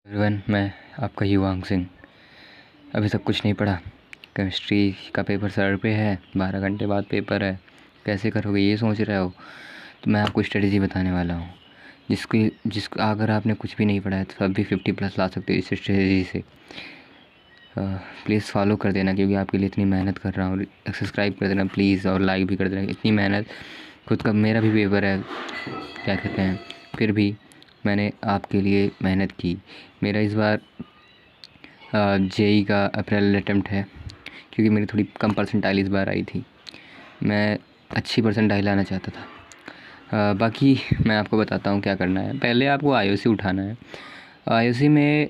Everyone, मैं आपका युवांग सिंह। अभी तक कुछ नहीं पढ़ा। केमिस्ट्री का पेपर सर पे है, 12 घंटे बाद पेपर है। कैसे करोगे ये सोच रहे हो? तो मैं आपको स्ट्रेटजी बताने वाला हूँ जिसका अगर आपने कुछ भी नहीं पढ़ा है तो अब भी 50+ ला सकते हो इस स्ट्रेटजी से। प्लीज़ फॉलो कर देना, क्योंकि आपके लिए इतनी मेहनत कर रहा हूँ। सब्सक्राइब कर देना प्लीज़, और लाइक भी कर देना। इतनी मेहनत, खुद का मेरा भी पेपर है, क्या कहते हैं, फिर भी मैंने आपके लिए मेहनत की। मेरा इस बार जेई का अप्रैल अटेम्प्ट है, क्योंकि मेरी थोड़ी कम परसेंटाइल इस बार आई थी। मैं अच्छी परसेंटाइल लाना चाहता था। बाकी मैं आपको बताता हूँ क्या करना है। पहले आपको आईओसी उठाना है। आईओसी में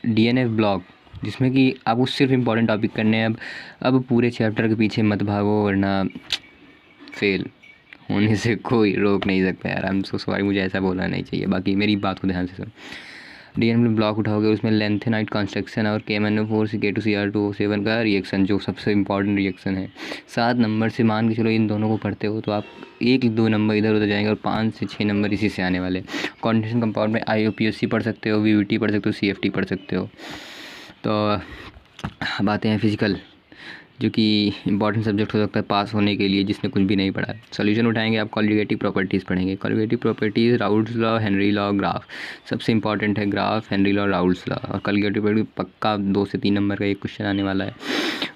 डीएनएफ ब्लॉक, जिसमें कि आपको सिर्फ इम्पॉर्टेंट टॉपिक करने हैं। अब पूरे चैप्टर के पीछे मत भागो, वरना फेल होने से कोई रोक नहीं सकता यार। आई एम सो सॉरी, मुझे ऐसा बोलना नहीं चाहिए। बाकी मेरी बात को ध्यान से सुनो। डीएनएफ ब्लॉक उठाओगे, उसमें लेंथेनाइट कंस्ट्रक्शन और KMnO4 से K2Cr2O7 का रिएक्शन, जो सबसे इम्पॉर्टेंट रिएक्शन है। 7 नंबर से मान के चलो इन दोनों को पढ़ते हो तो आप 1-2 नंबर इधर उधर जाएंगे, और 5 से 6 नंबर इसी से आने वाले। कॉन्डेंसेशन कंपाउंड में IUPAC पढ़ सकते हो, VVT पढ़ सकते हो, CFT पढ़ सकते हो। तो अब आते हैं फिजिकल, जो कि इंपॉर्टेंट सब्जेक्ट हो सकता है पास होने के लिए, जिसने कुछ भी नहीं पढ़ा है। सॉल्यूशन उठाएंगे, आप कॉलिगेटिव प्रॉपर्टीज़ पढ़ेंगे। Colligative properties, Raoult's law, Henry law, graph. सबसे इंपॉर्टेंट है graph, Henry law, Raoult's law. और कॉलिगेटिव प्रॉपर्टी पक्का 2 से 3 नंबर का एक क्वेश्चन आने वाला है।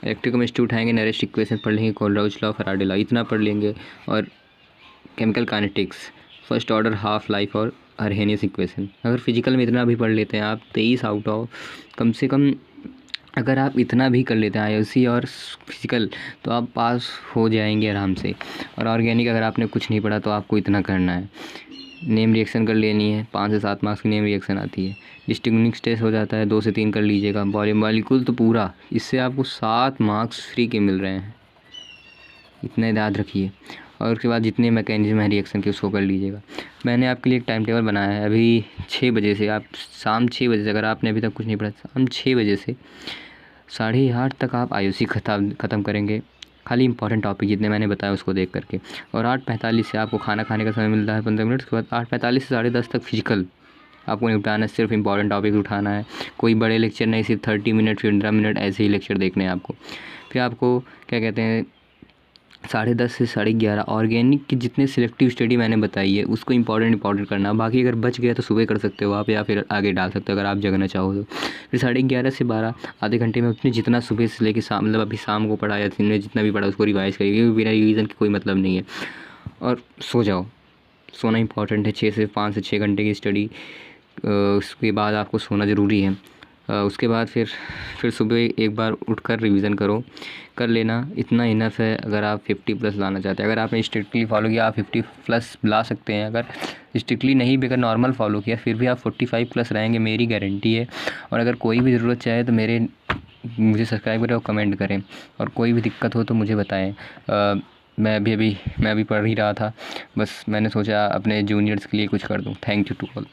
इलेक्ट्रोकेमिस्ट्री उठाएंगे, नेरेस्ट इक्वेशन पढ़ लेंगे, कोलराउच लॉ, फैराडे लॉ, इतना पढ़ लेंगे। और chemical kinetics, first order, half life और अर्हेनियस इक्वेशन। अगर फिजिकल में इतना भी पढ़ लेते हैं आप, 23 आउट ऑफ कम से कम, अगर आप इतना भी कर लेते हैं आईओसी और फिजिकल, तो आप पास हो जाएंगे आराम से। और ऑर्गेनिक अगर आपने कुछ नहीं पढ़ा तो आपको इतना करना है। नेम रिएक्शन कर लेनी है, 5 से 7 मार्क्स की नेम रिएक्शन आती है। डिस्टिंग्विश टेस्ट हो जाता है, 2 से 3 कर लीजिएगा। मॉलिक्यूल तो पूरा, इससे आपको 7 मार्क्स फ्री के मिल रहे हैं, इतना याद रखिए। और उसके बाद जितने मैकेनिज्म है रिएक्शन के, उसको कर लीजिएगा। मैंने आपके लिए एक टाइम टेबल बनाया है। अभी 6 बजे से, आप शाम 6 बजे से, अगर आपने अभी तक कुछ नहीं पढ़ा, शाम 6 बजे से 8:30 तक आप आईओसी ख़त्म करेंगे, खाली इंपॉर्टेंट टॉपिक जितने मैंने बताया उसको देख करके। और 8:45 से आपको खाना खाने का समय मिलता है 15 मिनट। उसके बाद 8:45 से 10:30 तक फिजिकल आपको निपटाना है, सिर्फ इंपॉर्टेंट टॉपिक उठाना है। कोई बड़े लेक्चर नहीं, सिर्फ 30 मिनट 15 मिनट ऐसे ही लेक्चर देखने हैं आपको। फिर आपको क्या कहते हैं, 10:30 से 11:30 ऑर्गेनिक की जितने सिलेक्टिव स्टडी मैंने बताई है उसको इंपॉर्टेंट करना। बाकी अगर बच गया तो सुबह कर सकते हो आप, या फिर आगे डाल सकते हो अगर आप जगना चाहो तो। फिर 11:30 से 12 आधे घंटे में अपने जितना सुबह से लेकर शाम, मतलब अभी शाम को पढ़ा या दिन में जितना भी पढ़ा उसको रिवाइज़ करिए, क्योंकि बिना रिवीजन के कोई मतलब नहीं है। और सो जाओ, सोना इंपॉर्टेंट है। 5 से 6 घंटे की स्टडी, उसके बाद आपको सोना ज़रूरी है। उसके बाद फिर सुबह एक बार उठकर रिवीजन कर लेना, इतना इनफ है। अगर आप 50+ लाना चाहते हैं, अगर आपने स्ट्रिक्टली फॉलो किया आप 50+ ला सकते हैं। अगर स्ट्रिक्टली नहीं भी, अगर नॉर्मल फॉलो किया, फिर भी आप 45+ रहेंगे, मेरी गारंटी है। और अगर कोई भी ज़रूरत चाहे तो मुझे सब्सक्राइब करें और कमेंट करें, और कोई भी दिक्कत हो तो मुझे बताएं। मैं अभी पढ़ ही रहा था, बस मैंने सोचा अपने जूनियर्स के लिए कुछ कर दूं। Thank you to all.